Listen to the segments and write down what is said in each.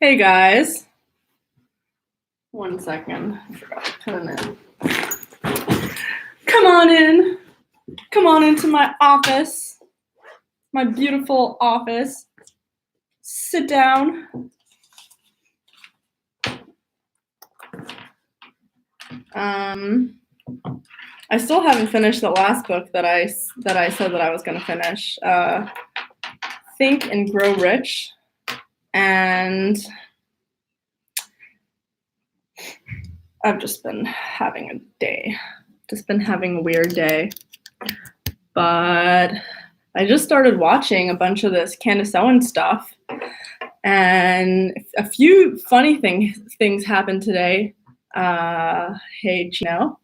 Hey guys. One second. I forgot to put it in. Come on in. Come on into my office. My beautiful office. Sit down. I still haven't finished the last book that I said that I was going to finish. Think and Grow Rich. And I've just been having a day. Just been having a weird day. But I just started watching a bunch of this Candace Owens stuff. And a few funny things happened today. Hey, Chino.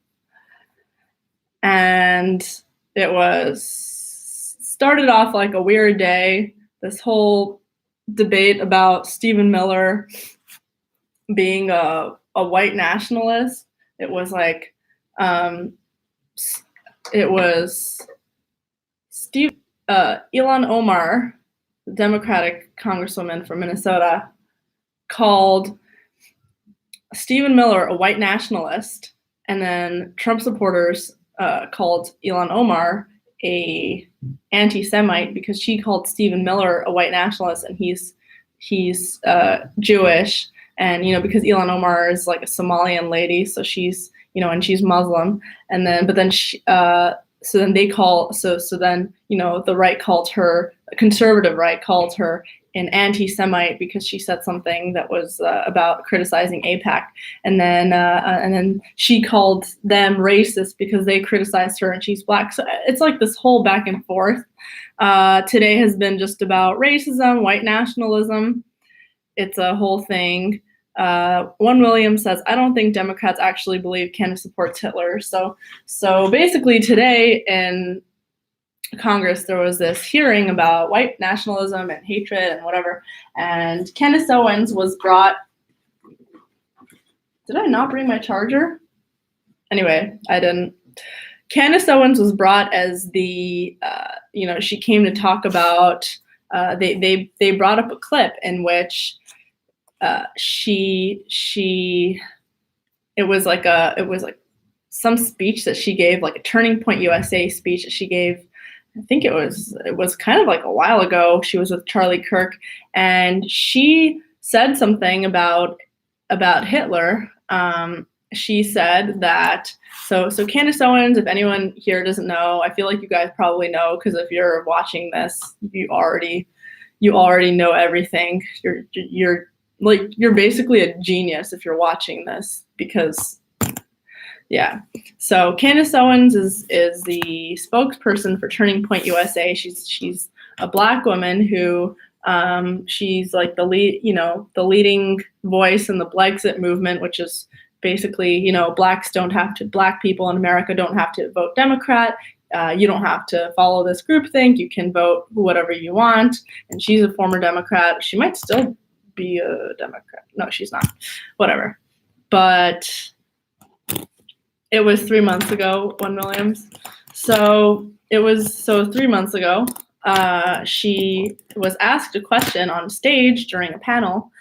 And it started off like a weird day. This whole debate about Stephen Miller being a white nationalist. It was like, Ilhan Omar, the Democratic Congresswoman from Minnesota, called Stephen Miller a white nationalist, and then Trump supporters called Ilhan Omar a antisemite because she called Stephen Miller a white nationalist, and he's Jewish, and because Ilhan Omar is like a Somalian lady, so she's and she's Muslim, and then the right called her, a conservative right called her an anti-Semite because she said something that was about criticizing AIPAC, and then she called them racist because they criticized her and she's black. So it's like this whole back and forth. Today has been just about racism, white nationalism. It's a whole thing. One Williams says, I don't think Democrats actually believe Candace supports Hitler. So basically today in Congress, there was this hearing about white nationalism and hatred and whatever. And Candace Owens was brought. Did I not bring my charger? Anyway, I didn't. Candace Owens was brought as the, she came to talk about, they brought up a clip in which it was like some speech that she gave, like a Turning Point USA speech that she gave. I think it was kind of like a while ago. She was with Charlie Kirk, and she said something about Hitler. She said that, so Candace Owens, if anyone here doesn't know, I feel like you guys probably know, because if you're watching this, you already know everything. You're basically a genius if you're watching this, because yeah. So Candace Owens is the spokesperson for Turning Point USA. She's a black woman who she's like the leading voice in the Brexit movement, which is basically, black people in America don't have to vote Democrat. You don't have to follow this groupthink. You can vote whatever you want. And she's a former Democrat. She might still be a Democrat. No, she's not. Whatever. But it was 3 months ago, One Williams. So 3 months ago, she was asked a question on stage during a panel.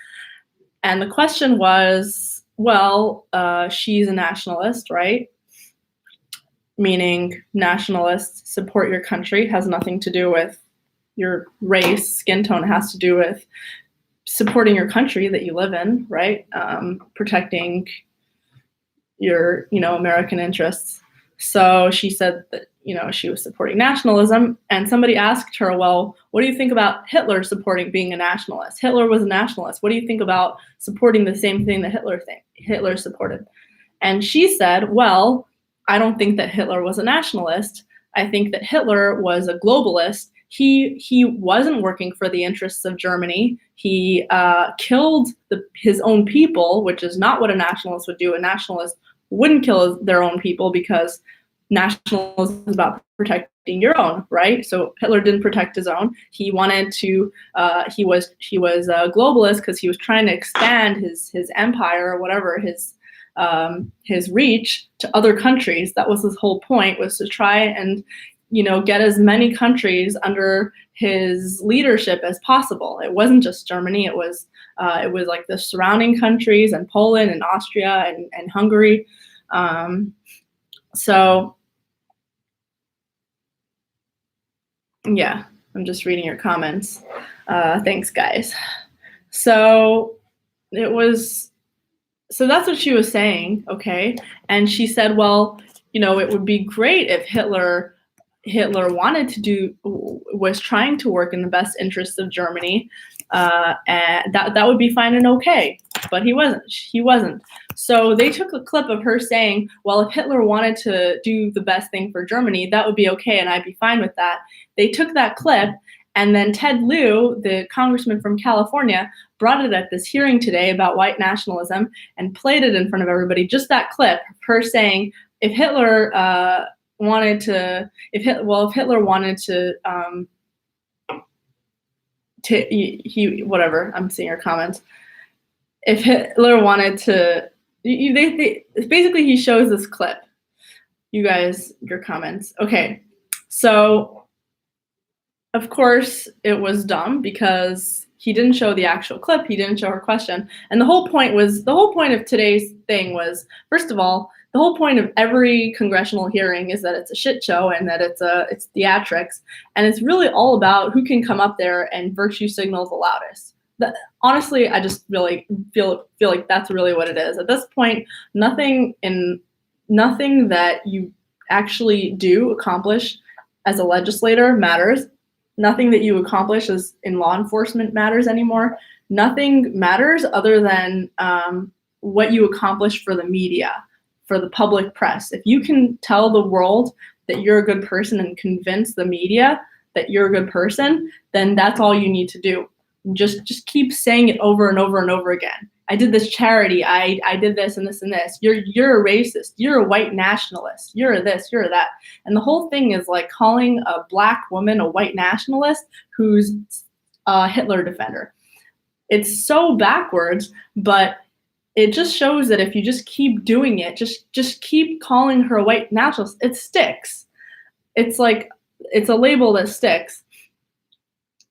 And the question was, well, she's a nationalist, right? Meaning nationalists support your country, has nothing to do with your race, skin tone, has to do with supporting your country that you live in, right? Protecting your, American interests. So she said that, she was supporting nationalism, and somebody asked her, well, what do you think about Hitler being a nationalist? Hitler was a nationalist. What do you think about supporting the same thing that Hitler supported? And she said, well, I don't think that Hitler was a nationalist. I think that Hitler was a globalist. He wasn't working for the interests of Germany. He killed his own people, which is not what a nationalist would do. A nationalist wouldn't kill their own people because nationalism is about protecting your own, right? So Hitler didn't protect his own. He wanted to. He was a globalist because he was trying to expand his empire, or whatever, his reach to other countries. That was his whole point, was to try and get as many countries under his leadership as possible. It wasn't just Germany. It was like the surrounding countries and Poland and Austria and Hungary. So yeah, I'm just reading your comments. Thanks, guys. So that's what she was saying, okay? And she said, well, it would be great if Hitler was trying to work in the best interests of Germany, and that would be fine and okay. But he wasn't. So they took a clip of her saying, well, if Hitler wanted to do the best thing for Germany, that would be okay, and I'd be fine with that. They took that clip, and then Ted Lieu, the congressman from California, brought it at this hearing today about white nationalism and played it in front of everybody. Just that clip, her saying, if Hitler wanted to, whatever, I'm seeing your comments. If Hitler wanted to, basically he shows this clip. You guys, your comments. Okay, so of course it was dumb because he didn't show the actual clip. He didn't show her question. And the whole point of today's thing was, first of all, the whole point of every congressional hearing is that it's a shit show and that it's theatrics. And it's really all about who can come up there and virtue signal the loudest. Honestly, I just really feel like that's really what it is. At this point, nothing that you actually accomplish as a legislator matters. Nothing that you accomplish as in law enforcement matters anymore. Nothing matters other than what you accomplish for the media, for the public press. If you can tell the world that you're a good person and convince the media that you're a good person, then that's all you need to do. Just keep saying it over and over and over again. I did this charity. I did this and this and this. You're a racist. You're a white nationalist. You're a this. You're a that. And the whole thing is like calling a black woman a white nationalist who's a Hitler defender. It's so backwards, but it just shows that if you just keep doing it, just keep calling her a white nationalist, it sticks. It's a label that sticks.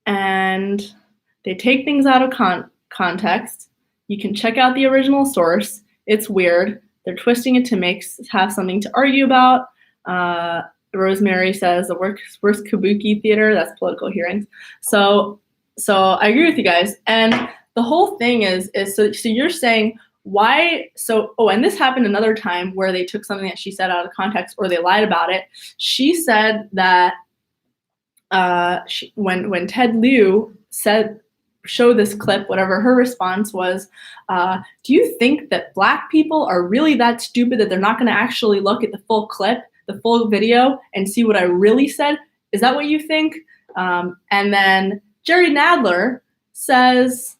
And they take things out of context. You can check out the original source. It's weird. They're twisting it to have something to argue about. Rosemary says the worst kabuki theater. That's political hearings. So I agree with you guys. And the whole thing is so you're saying why? And this happened another time where they took something that she said out of context or they lied about it. She said that when Ted Lieu show this clip, whatever her response was, do you think that black people are really that stupid that they're not going to actually look at the full clip, the full video, and see what I really said? Is that what you think? And then Jerry Nadler says,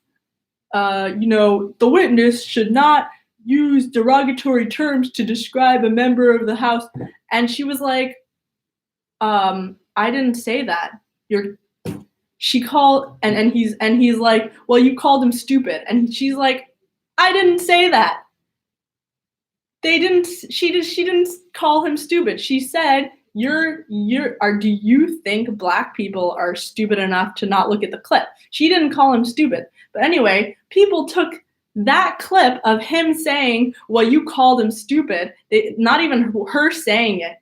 the witness should not use derogatory terms to describe a member of the House. And she was like, I didn't say that. She called, and he's like, well, you called him stupid. And she's like, I didn't say that. She didn't call him stupid. She said, do you think black people are stupid enough to not look at the clip? She didn't call him stupid. But anyway, people took that clip of him saying, well, you called him stupid. Not even her saying it.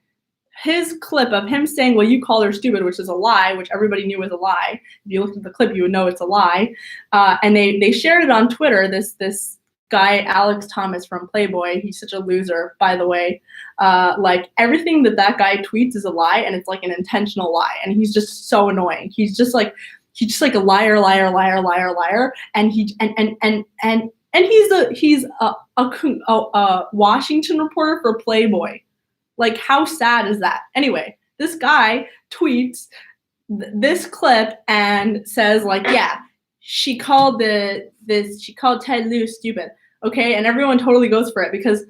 His clip of him saying, well, you called her stupid, which is a lie, which everybody knew was a lie. If you looked at the clip, you would know it's a lie. And they shared it on Twitter, this guy, Alex Thomas from Playboy. He's such a loser, by the way. Like everything that guy tweets is a lie, and it's like an intentional lie. And he's just so annoying. He's just like a liar. And he's a Washington reporter for Playboy. Like, how sad is that? Anyway, this guy tweets this clip and says, like, yeah, she called Ted Lieu stupid, okay? And everyone totally goes for it because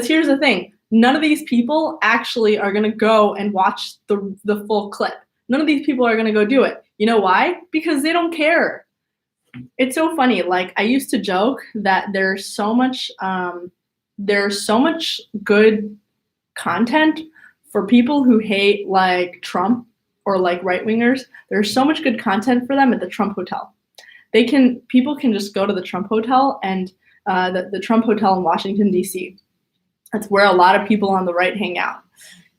here's the thing. None of these people actually are going to go and watch the full clip. None of these people are going to go do it. You know why? Because they don't care. It's so funny. Like, I used to joke that there's so much good content for people who hate like Trump or like right-wingers, there's so much good content for them at the Trump Hotel. People can just go to the Trump Hotel and the Trump Hotel in Washington, D.C. That's where a lot of people on the right hang out.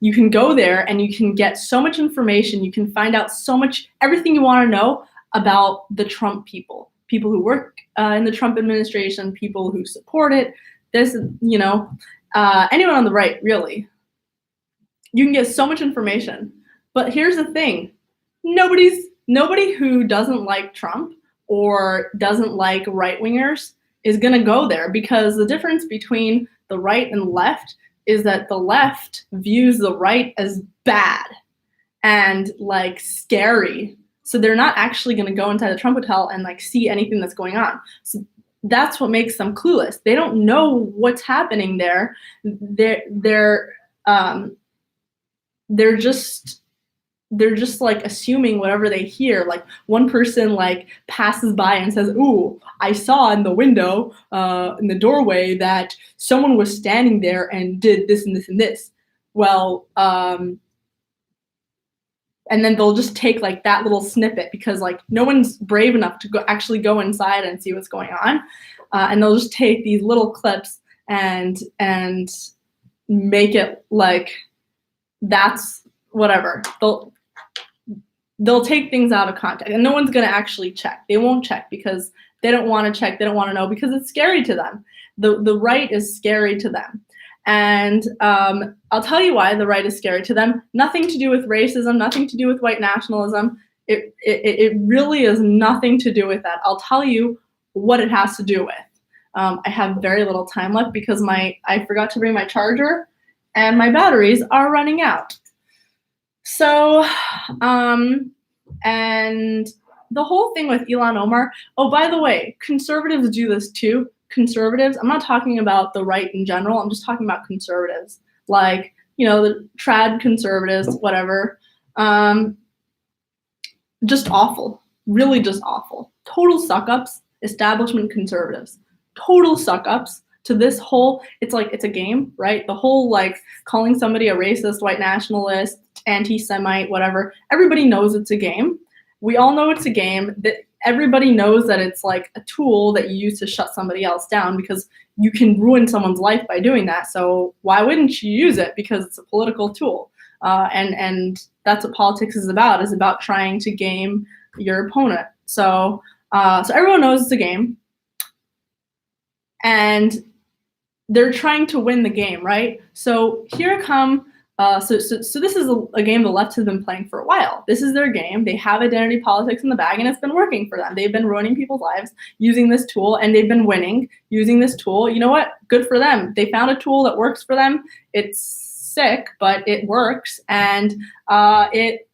You can go there and you can get so much information. You can find out so much, everything you want to know about the Trump people who work in the Trump administration, people who support it. This, anyone on the right, really. You can get so much information. But here's the thing. Nobody who doesn't like Trump or doesn't like right-wingers is going to go there, because the difference between the right and left is that the left views the right as bad and like scary. So they're not actually going to go inside the Trump Hotel and like see anything that's going on. So that's what makes them clueless. They don't know what's happening there. They're just like assuming whatever they hear. Like one person like passes by and says, "Ooh, I saw in the window, in the doorway, that someone was standing there and did this and this and this." Well, and then they'll just take like that little snippet, because like no one's brave enough to actually go inside and see what's going on, and they'll just take these little clips and make it like that's whatever. They'll take things out of context, and no one's going to actually check. They won't check because they don't want to check. They don't want to know because it's scary to them. The right is scary to them. And I'll tell you why the right is scary to them. Nothing to do with racism, nothing to do with white nationalism. It really is nothing to do with that. I'll tell you what it has to do with. I have very little time left because I forgot to bring my charger and my batteries are running out. So, and the whole thing with Ilhan Omar, oh, by the way, conservatives do this too. Conservatives, I'm not talking about the right in general, I'm just talking about conservatives, like, the trad conservatives, whatever. Just awful, really just awful. Total suck-ups, establishment conservatives. Total suck-ups to this whole, it's like, it's a game, right? The whole, like, calling somebody a racist, white nationalist, anti-Semite, whatever. Everybody knows it's a game. We all know it's a game. That everybody knows that it's like a tool that you use to shut somebody else down, because you can ruin someone's life by doing that. So why wouldn't you use it? Because it's a political tool. And that's what politics is about trying to game your opponent. So everyone knows it's a game. And they're trying to win the game, right? So here come, so this is a game the left has been playing for a while. This is their game. They have identity politics in the bag, and it's been working for them. They've been ruining people's lives using this tool, and they've been winning using this tool. You know what? Good for them. They found a tool that works for them. It's sick, but it works, and it's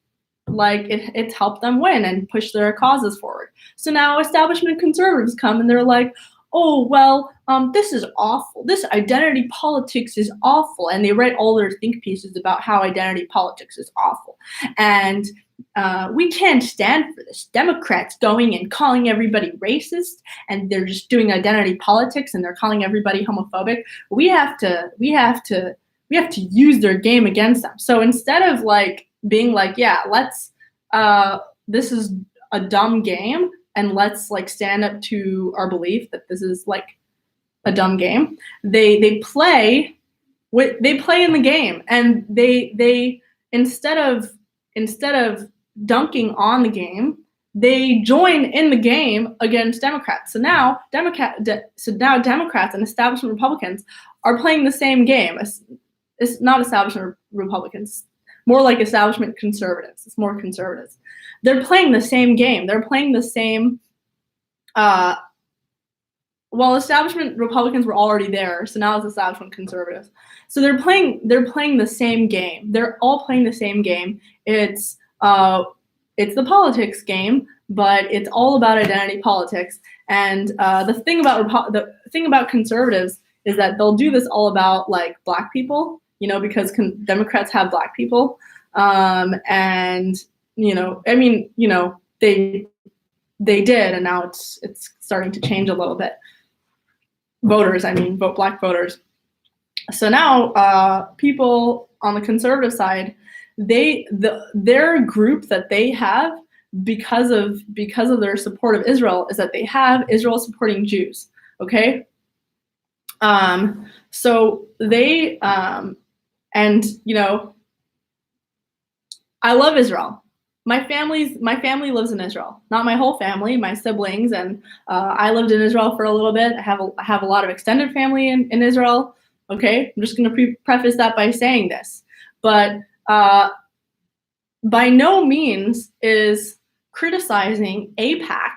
helped them win and push their causes forward. So now establishment conservatives come and they're like, "Oh, well, this is awful. This identity politics is awful." And they write all their think pieces about how identity politics is awful. And we can't stand for this. Democrats going and calling everybody racist, and they're just doing identity politics, and they're calling everybody homophobic. We have to use their game against them. So instead of like being like, yeah, let's, this is a dumb game, and let's like stand up to our belief that this is like a dumb game, they play in the game, and they instead of dunking on the game, they join in the game against Democrats. So now Democrats and establishment Republicans are playing the same game. It's not establishment Republicans, more like establishment conservatives. It's more conservatives. They're playing the same game. They're playing the same, well, establishment Republicans were already there, so now it's establishment conservatives. So they're playing the same game. They're all playing the same game. It's the politics game, but it's all about identity politics. And the thing about conservatives is that they'll do this all about like black people, because Democrats have black people, and they did, and now it's starting to change a little bit. Voters, black voters. So now people on the conservative side, their group that they have because of their support of Israel is that they have Israel supporting Jews. Okay. So they and you know, I love Israel. My family lives in Israel. Not my whole family, my siblings, and I lived in Israel for a little bit. I have a lot of extended family in Israel. Okay, I'm just going to preface that by saying this, but by no means is criticizing AIPAC,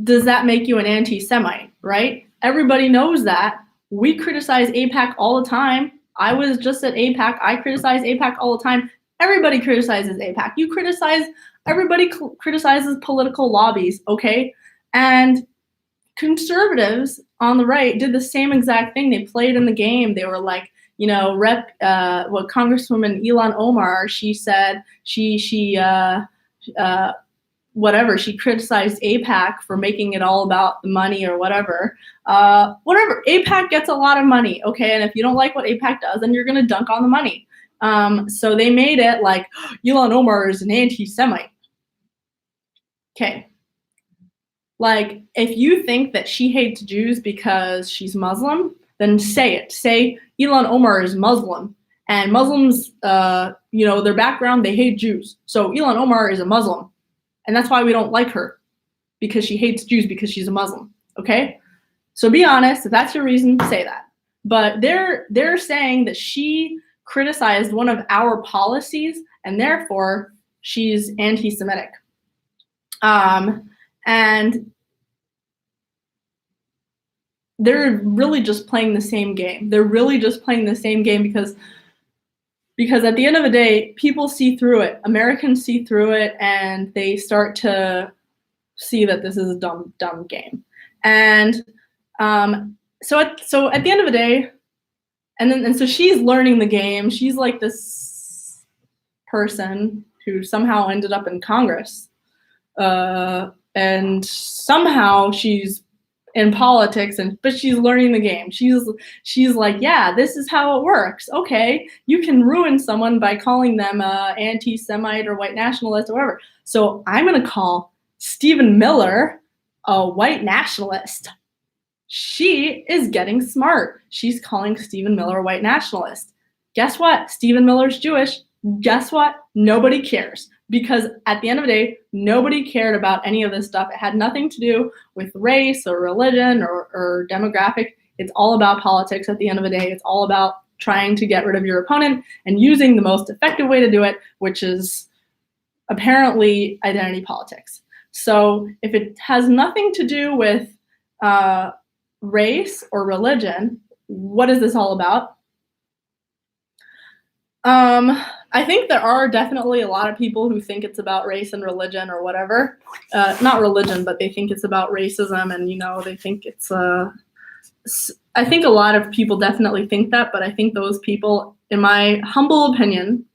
does that make you an anti-Semite, right? Everybody knows that. We criticize AIPAC all the time. I was just at AIPAC. I criticize AIPAC all the time. Everybody criticizes AIPAC. Everybody criticizes political lobbies, okay? And conservatives on the right did the same exact thing. They played in the game. They were like, you know, what Congresswoman Omar, she said, whatever, she criticized AIPAC for making it all about the money or whatever. Whatever, AIPAC gets a lot of money, okay? And if you don't like what AIPAC does, then you're gonna dunk on the money. So they made it like, Omar is an anti-Semite. Okay. Like, if you think that she hates Jews because she's Muslim, then say it. Say Omar is Muslim, and Muslims, their background, they hate Jews. So Omar is a Muslim, and that's why we don't like her, because she hates Jews because she's a Muslim. Okay, so be honest. If that's your reason, say that. But they're saying that she criticized one of our policies, and therefore she's anti-Semitic. And they're really just playing the same game. They're really just playing the same game because at the end of the day, people see through it. Americans see through it, and they start to see that this is a dumb game. And so at the end of the day, and so she's learning the game. She's like this person who somehow ended up in Congress, and somehow she's in politics, but she's learning the game. She's like, yeah, this is how it works. Okay, you can ruin someone by calling them anti-Semite or white nationalist or whatever. So I'm gonna call Stephen Miller a white nationalist. She is getting smart. She's calling Stephen Miller a white nationalist. Guess what? Stephen Miller's Jewish. Guess what? Nobody cares. Because at the end of the day, nobody cared about any of this stuff. It had nothing to do with race or religion or demographic. It's all about politics at the end of the day. It's all about trying to get rid of your opponent and using the most effective way to do it, which is apparently identity politics. So if it has nothing to do with race or religion, what is this all about? I think there are definitely a lot of people who think it's about race and religion or whatever. Not religion, but they think it's about racism, and they think it's I think a lot of people definitely think that, but I think those people, in my humble opinion,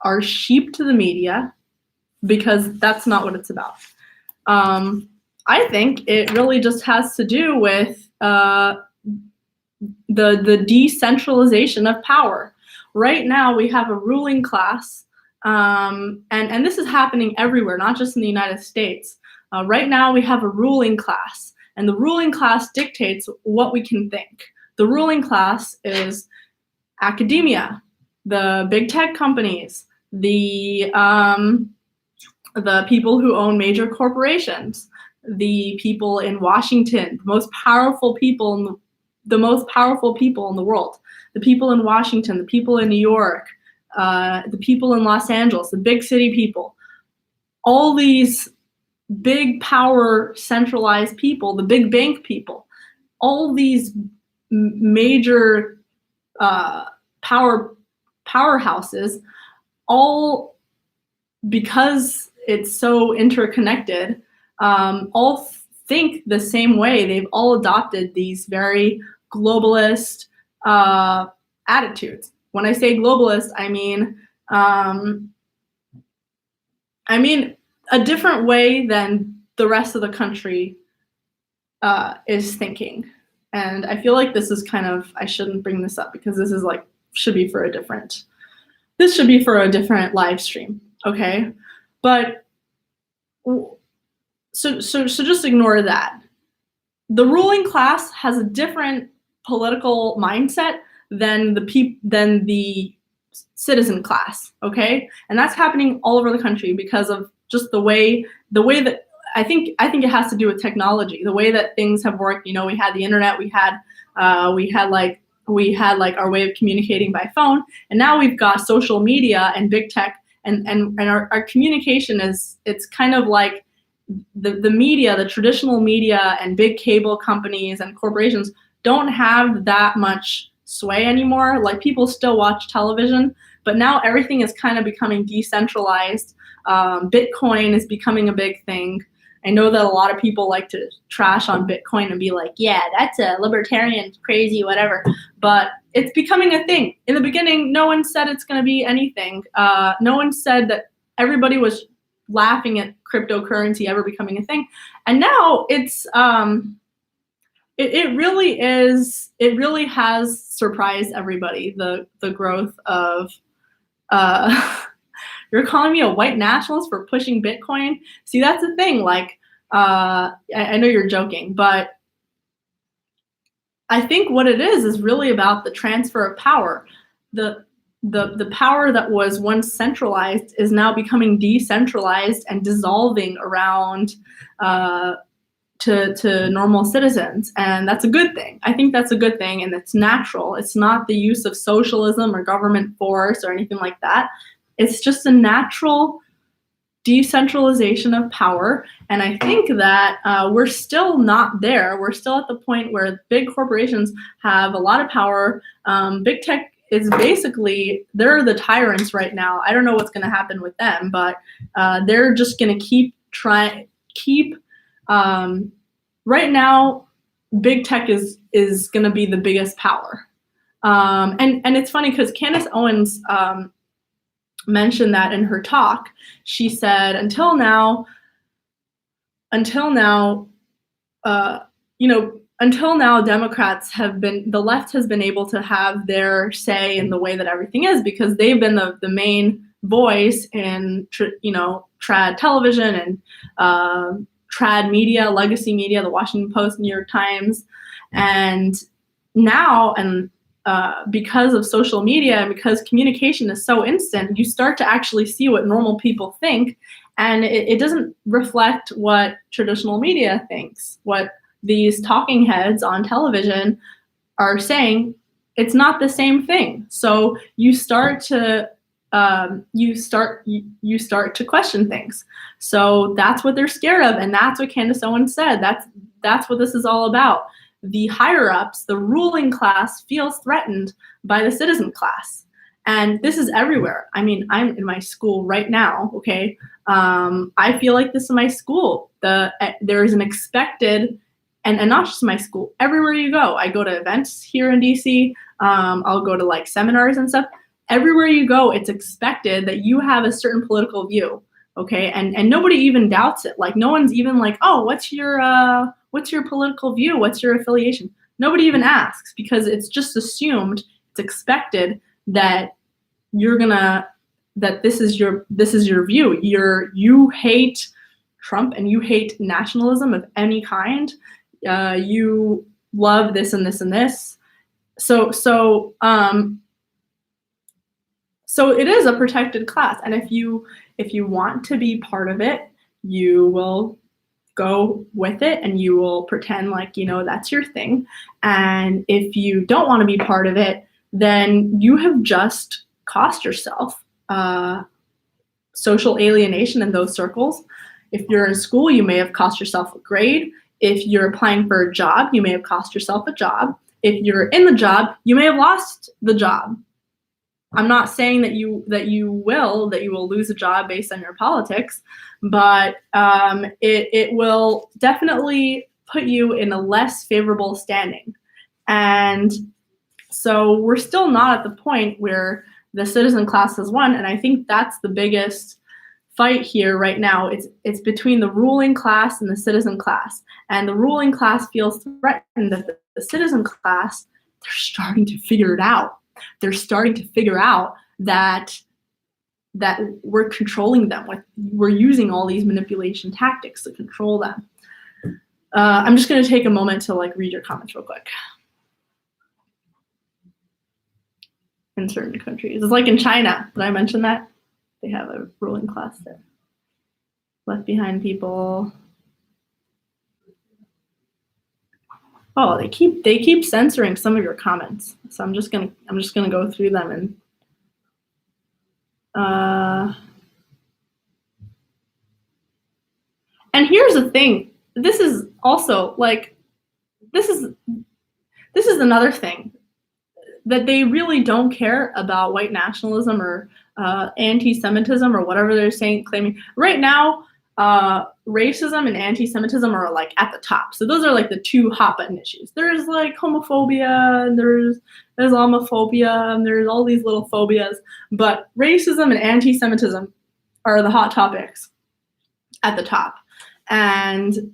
are sheep to the media, because that's not what it's about. I think it really just has to do with the decentralization of power. Right now, we have a ruling class, and this is happening everywhere, not just in the United States. Right now, we have a ruling class, and the ruling class dictates what we can think. The ruling class is academia, the big tech companies, the people who own major corporations, the people in Washington, the most powerful people in the world. The people in Washington, the people in New York, the people in Los Angeles, the big city people, all these big power centralized people, the big bank people, all these major powerhouses, all, because it's so interconnected, all think the same way. They've all adopted these very globalist attitudes. When I say globalist, I mean a different way than the rest of the country is thinking. And I feel like this is kind of, I shouldn't bring this up because this is like should be for a different live stream, okay? But so just ignore that. The ruling class has a different political mindset than the citizen class, okay? And that's happening all over the country because of just the way that I think it has to do with technology, the way that things have worked. You know, we had the internet, we had like our way of communicating by phone, and now we've got social media and big tech, and our communication it's kind of like the media, the traditional media and big cable companies and corporations don't have that much sway anymore. Like, people still watch television, but now everything is kind of becoming decentralized. Bitcoin is becoming a big thing. I know that a lot of people like to trash on Bitcoin and be like, yeah, that's a libertarian, crazy, whatever. But it's becoming a thing. In the beginning, no one said it's going to be anything. No one said that. Everybody was laughing at cryptocurrency ever becoming a thing. And now it's it really has surprised everybody, the growth of you're calling me a white nationalist for pushing Bitcoin? See, that's the thing. Like, I know you're joking, but I think what it is really about the transfer of power. The power that was once centralized is now becoming decentralized and dissolving around to normal citizens, and that's a good thing. I think that's a good thing, and it's natural. It's not the use of socialism or government force or anything like that. It's just a natural decentralization of power, and I think that we're still not there. We're still at the point where big corporations have a lot of power. Big tech is basically, they're the tyrants right now. I don't know what's going to happen with them, but they're just going to keep right now, big tech is going to be the biggest power. And it's funny because Candace Owens mentioned that in her talk. She said, until now, Democrats the left has been able to have their say in the way that everything is, because they've been the main voice in trad television and trad media, legacy media, the Washington Post, New York Times. And now, because of social media and because communication is so instant, you start to actually see what normal people think, and it doesn't reflect what traditional media thinks, what these talking heads on television are saying. It's not the same thing. So you start to question things. So that's what they're scared of, and that's what Candace Owens said. That's what this is all about. The higher ups, the ruling class, feels threatened by the citizen class, and this is everywhere. I mean, I'm in my school right now. Okay, I feel like this in my school. There is an expected, and not just my school. Everywhere you go, I go to events here in DC. I'll go to like seminars and stuff. Everywhere you go, it's expected that you have a certain political view, okay? And nobody even doubts it. Like, no one's even like, oh, what's your political view? What's your affiliation? Nobody even asks, because it's just assumed, it's expected that that this is your view. You hate Trump and you hate nationalism of any kind. You love this and this and this. So it is a protected class, and if you want to be part of it, you will go with it and you will pretend like that's your thing. And if you don't want to be part of it, then you have just cost yourself social alienation in those circles. If you're in school, you may have cost yourself a grade. If you're applying for a job, you may have cost yourself a job. If you're in the job, you may have lost the job. I'm not saying that you will lose a job based on your politics, but it will definitely put you in a less favorable standing. And so we're still not at the point where the citizen class has won, and I think that's the biggest fight here right now. It's between the ruling class and the citizen class, and the ruling class feels threatened that the citizen class, they're starting to figure it out. they're starting to figure out that we're controlling them. We're using all these manipulation tactics to control them. I'm just going to take a moment to read your comments real quick. In certain countries, it's like in China. Did I mention that? They have a ruling class there. Left behind people. Oh, they keep censoring some of your comments. So I'm just gonna go through them and here's the thing. This is also this is another thing, that they really don't care about white nationalism or anti-Semitism or whatever they're claiming. Right now, racism and anti-Semitism are at the top. So those are the two hot button issues. There's homophobia, and there's Islamophobia, and there's all these little phobias. But racism and anti-Semitism are the hot topics at the top. And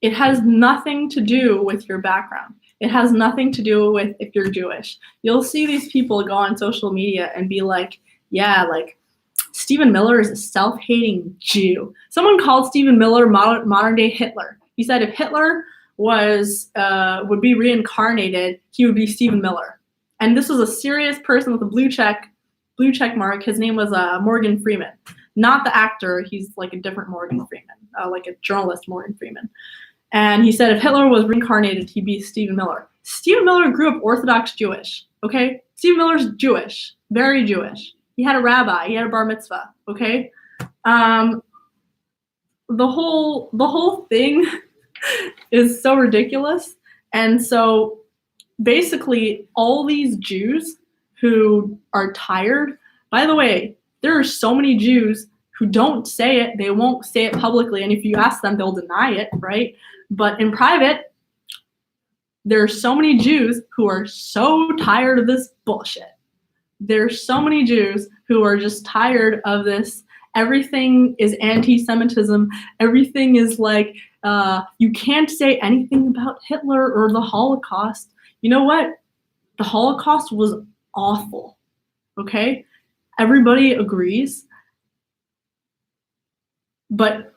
it has nothing to do with your background. It has nothing to do with if you're Jewish. You'll see these people go on social media and be like, yeah, Stephen Miller is a self-hating Jew. Someone called Stephen Miller modern day Hitler. He said if Hitler would be reincarnated, he would be Stephen Miller. And this was a serious person with a blue check mark. His name was Morgan Freeman. Not the actor. He's a different Morgan Freeman, a journalist Morgan Freeman. And he said if Hitler was reincarnated, he'd be Stephen Miller. Stephen Miller grew up Orthodox Jewish, okay? Stephen Miller's Jewish, very Jewish. He had a rabbi, he had a bar mitzvah, okay? The whole thing is so ridiculous. And so basically all these Jews who are tired, by the way, there are so many Jews who don't say it, they won't say it publicly, and if you ask them, they'll deny it, right? But in private, there are so many Jews who are so tired of this bullshit. There's so many Jews who are just tired of this. Everything is anti-Semitism. Everything is you can't say anything about Hitler or the Holocaust. You know what? The Holocaust was awful, okay? Everybody agrees. But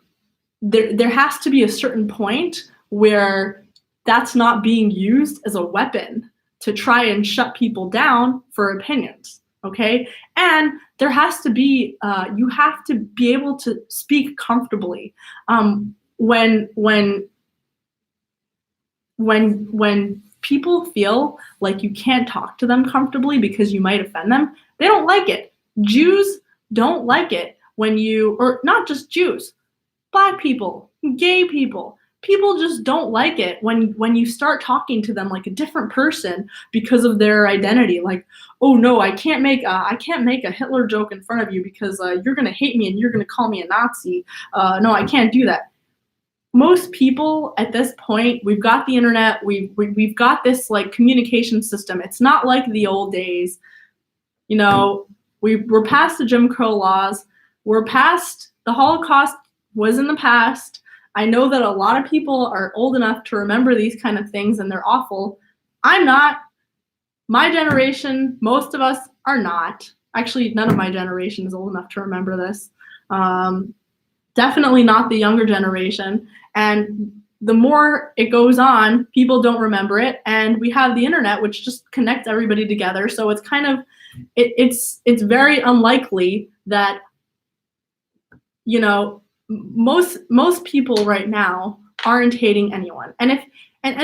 there has to be a certain point where that's not being used as a weapon to try and shut people down for opinions, okay? And there has to be, you have to be able to speak comfortably. When people feel like you can't talk to them comfortably because you might offend them, they don't like it. Jews don't like it when or not just Jews, Black people, gay people just don't like it when you start talking to them like a different person because of their identity. Oh no, I can't make a Hitler joke in front of you because you're gonna hate me and you're gonna call me a Nazi. No, I can't do that. Most people at this point, we've got the internet, we've got this communication system. It's not like the old days. We're past the Jim Crow laws. We're past the Holocaust. Was in the past. I know that a lot of people are old enough to remember these kind of things and they're awful. I'm not. My generation, most of us are not. Actually, none of my generation is old enough to remember this. Definitely not the younger generation. And the more it goes on, people don't remember it. And we have the internet, which just connects everybody together. So it's kind of, it's very unlikely that, most people right now aren't hating anyone. And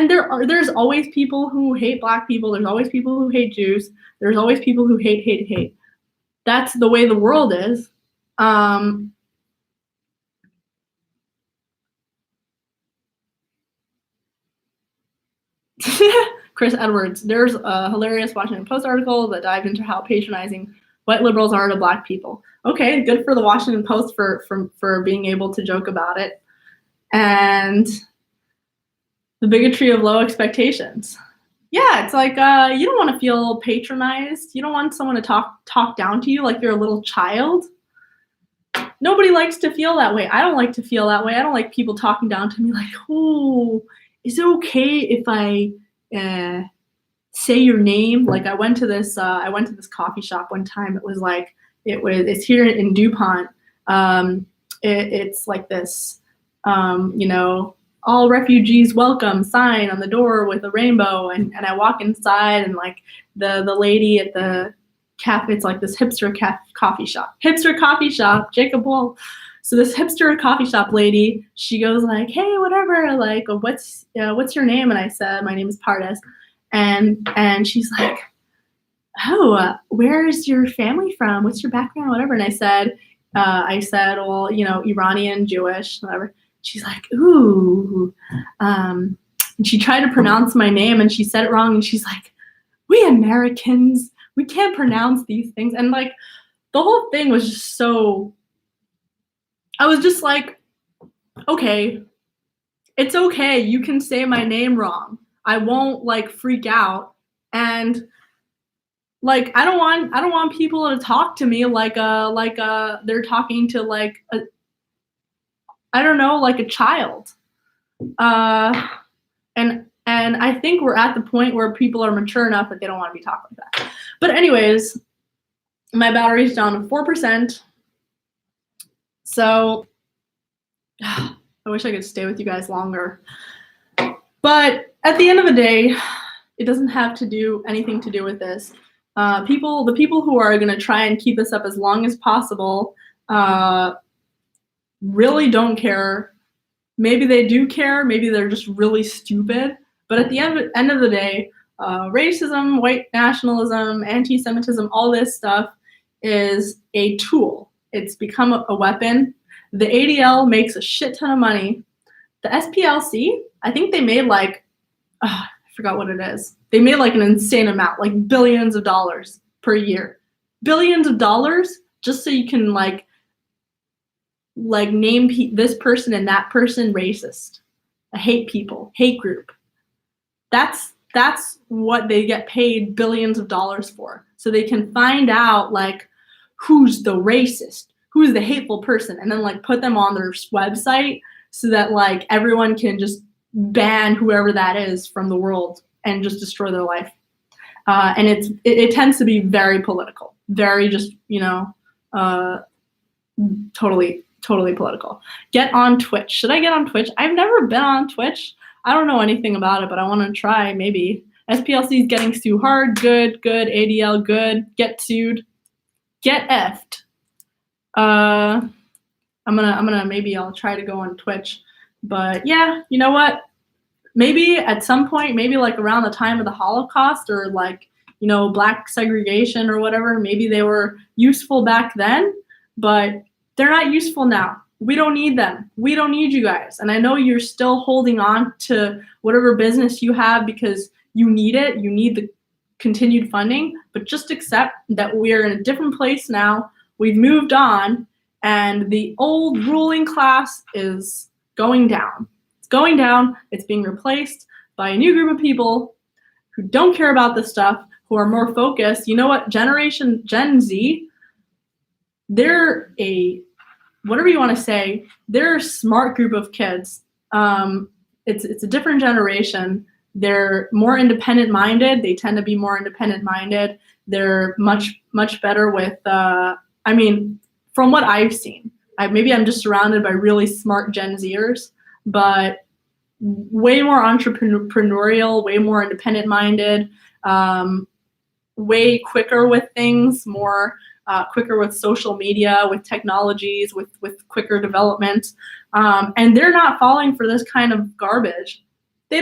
there's always people who hate Black people. There's always people who hate Jews. There's always people who hate. That's the way the world is. Chris Edwards, there's a hilarious Washington Post article that dived into how patronizing white liberals are to Black people. Okay, good for the Washington Post for being able to joke about it. And the bigotry of low expectations. Yeah, it's you don't want to feel patronized. You don't want someone to talk down to you like you're a little child. Nobody likes to feel that way. I don't like to feel that way. I don't like people talking down to me oh, is it okay if I say your name. Like I went to this coffee shop one time. It's here in DuPont. It's like this, all refugees welcome sign on the door with a rainbow. And I walk inside, and like the lady at the cafe, it's like this hipster coffee shop, Jacob Wall. So this hipster coffee shop lady, she goes like, hey, whatever, like, what's your name? And I said, my name is Pardes. And she's like, oh, where's your family from? What's your background? Whatever. And I said, well, Iranian, Jewish, whatever. She's like, ooh. And she tried to pronounce my name, and she said it wrong. And she's like, we Americans, we can't pronounce these things. And like, the whole thing was just so, I was just like, okay, it's okay. You can say my name wrong. I won't like freak out. And like, I don't want people to talk to me like they're talking to like a child. And I think we're at the point where people are mature enough that they don't want to be talked like that. But anyways, my battery's down to 4%. So I wish I could stay with you guys longer. But at the end of the day, it doesn't have to do anything to do with this. The people who are going to try and keep us up as long as possible really don't care. Maybe they do care. Maybe they're just really stupid. But at the end of the day, racism, white nationalism, antisemitism, all this stuff is a tool. It's become a weapon. The ADL makes a shit ton of money. The SPLC, I think they made like, I forgot what it is. They made like an insane amount, like billions of dollars per year. Billions of dollars just so you can like name this person and that person racist, a hate group. That's what they get paid billions of dollars for. So they can find out like who's the racist, who's the hateful person, and then like put them on their website so that like everyone can just ban whoever that is from the world and just destroy their life. And it tends to be very political, very just, totally political. Get on Twitch. Should I get on Twitch? I've never been on Twitch. I don't know anything about it, but I want to try maybe. SPLC is getting sued hard. Good. ADL, good. Get sued. Get effed. I'm gonna maybe I'll try to go on Twitch. But yeah, you know what? Maybe at some point, maybe like around the time of the Holocaust or like, black segregation or whatever, maybe they were useful back then, but they're not useful now. We don't need them. We don't need you guys. And I know you're still holding on to whatever business you have because you need it. You need the continued funding, but just accept that we're in a different place now. We've moved on, and the old ruling class is going down. It's going down. It's being replaced by a new group of people who don't care about this stuff, who are more focused. You know what? Generation Gen Z, they're whatever you want to say, they're a smart group of kids. It's a different generation. They're more independent-minded. They tend to be more independent-minded. They're much better with, from what I've seen. Maybe I'm just surrounded by really smart Gen Zers, but way more entrepreneurial, way more independent-minded, way quicker with things, more quicker with social media, with technologies, with quicker development. And they're not falling for this kind of garbage. They're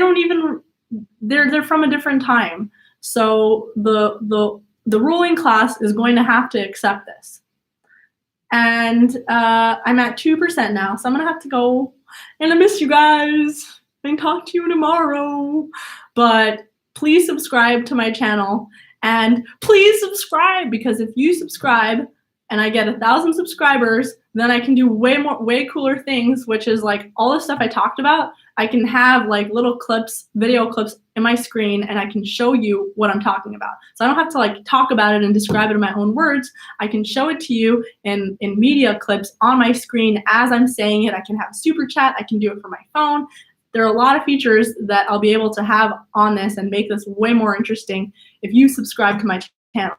from a different time. So the ruling class is going to have to accept this. And I'm at 2% now, so I'm gonna have to go. And I miss you guys. And talk to you tomorrow. But please subscribe to my channel. And please subscribe, because if you subscribe and I get 1,000 subscribers, then I can do way cooler things, which is like all the stuff I talked about. I can have like little clips, video clips in my screen, and I can show you what I'm talking about. So I don't have to like talk about it and describe it in my own words. I can show it to you in media clips on my screen as I'm saying it. I can have super chat. I can do it from my phone. there are a lot of features that I'll be able to have on this and make this way more interesting if you subscribe to my channel.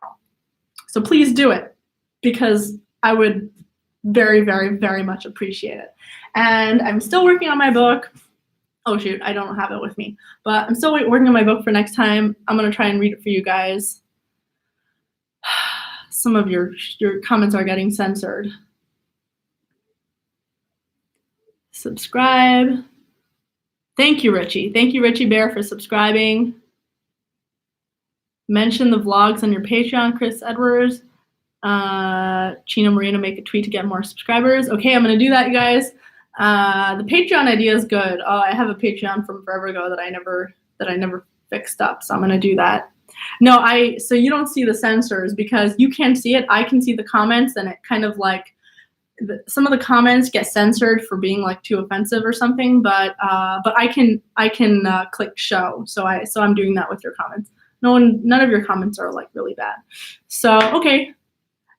So please do it, because I would very, very, very much appreciate it. And I'm still working on my book. Oh shoot, I don't have it with me, but I'm still working on my book for next time. I'm gonna try and read it for you guys. Some of your comments are getting censored. Subscribe. Thank you, Richie. Thank you, Richie Bear, for subscribing. Mention the vlogs on your Patreon, Chris Edwards. Chino Marino, make a tweet to get more subscribers. Okay, I'm gonna do that, you guys. The Patreon idea is good. Oh, I have a Patreon from forever ago that I never fixed up, so I'm gonna do that. No, so you don't see the censors because you can't see it. I can see the comments, and it kind of like some of the comments get censored for being like too offensive or something. But I can click show. So I'm doing that with your comments. None of your comments are like really bad. So okay,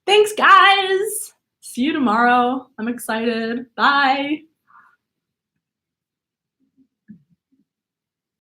thanks guys. See you tomorrow. I'm excited. Bye.